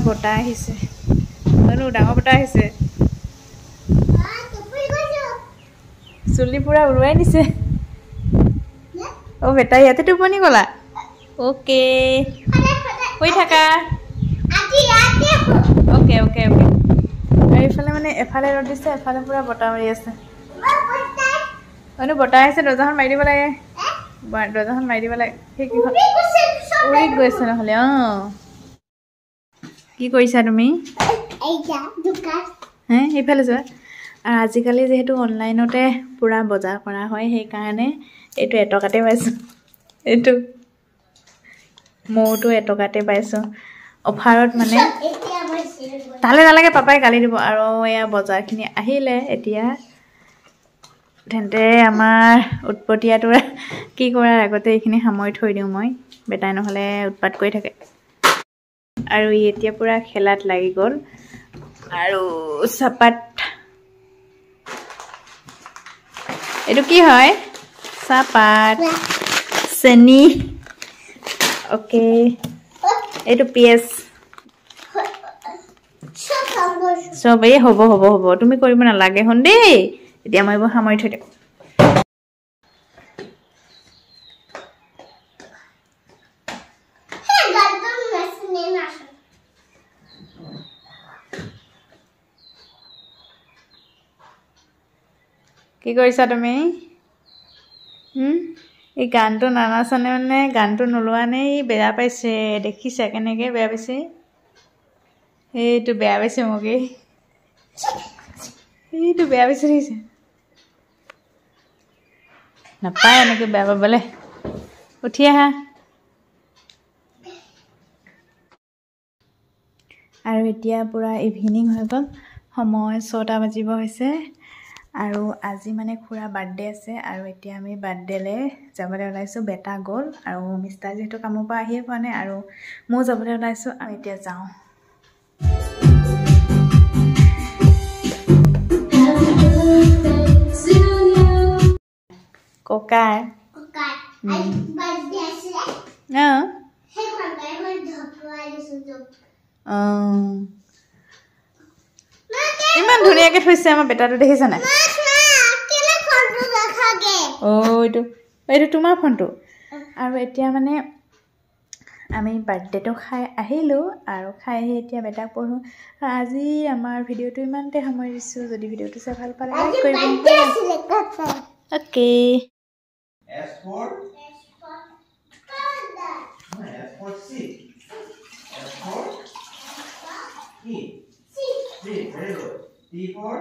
বতাহ আহিছে অনু ডাঙৰ বতাহ আহিছে চুলি পুৰা উৰুৱাই নিছে ও বেটা ইয়াতে টোপনি গলা ওকে শুই থাকা ওকে ওকে ওকে আৰু ইফালে মানে এফালে ৰ'দ দিছে এফালে পুৰা বতাহ মাৰি আছে অনু বতাহ আহিছে দৰ্জাখন মাৰি দিব লাগে দৰ্জাখন মাৰি দিব লাগে সেই কি উৰি গৈছে নহ'লে কি কৰিছা তুমি হে এইফালে যোৱা আৰু আজিকালি যেহেতু অনলাইনতে পুৰা বজাৰ কৰা হয় সেইকাৰণে এইটো এটকাতে পাইছোঁ এইটো মৌটো এটকাতে পাইছোঁ অফাৰত মানে তালে নালাগে পাপাই গালি দিব আৰু এয়া বজাৰখিনি আহিলে এতিয়া তেন্তে আমাৰ উৎপতীয়াটো কি কৰাৰ আগতে এইখিনি সামৰি থৈ দিওঁ মই বেটাই নহ'লে উৎপাত কৰি থাকে আৰু ই এতিয়া পুৰা খেলাত লাগি গ'ল আৰু চাপাত এইটো কি হয় চাপাত চেনি ওকে এইটো পিয়াজ চব এই হ'ব হ'ব হ'ব তুমি কৰিব নালাগে হন দেই এতিয়া মই এইবোৰ সামৰি থৈ দিম কি কৰিছা তুমি এই গানটো নানাচানে মানে গানটো নোলোৱা নে বেয়া পাইছে দেখিছা কেনেকৈ বেয়া পাইছে এইটো বেয়া পাইছে মোকে এইটো বেয়া পাইছে দেখিছে নাপায় এনেকৈ বেয়া পাবলৈ উঠি আহা আৰু এতিয়া পুৰা ইভিনিং হৈ গ'ল সময় 6টা বাজিব হৈছে আৰু আজি মানে খুৰা বাৰ্থডে আছে আৰু এতিয়া আমি বাৰ্থডেলৈ যাবলৈ ওলাইছোঁ বেটা গ'ল আৰু মিষ্টাৰ যিহেতু কামৰ পৰা আহিয়ে পোৱা নাই আৰু ময়ো যাবলৈ ওলাইছোঁ আৰু এতিয়া যাওঁ ককাৰ ইমান ধুনীয়াকৈ থৈছে আমাৰ বেটাটো দেখিছা নাই এইটো তোমাৰ ফোনটো আৰু এতিয়া মানে আমি বাৰ্থডেটো খাই আহিলোঁ আৰু খাই আহি এতিয়া বেটাক পঢ়োঁ আজি আমাৰ ভিডিঅ'টো ইমানতে সামৰিছোঁ যদি ভিডিঅ'টো চাই ভাল পালে লাইক কৰিব okay S for C. S for E. C. Very good. D for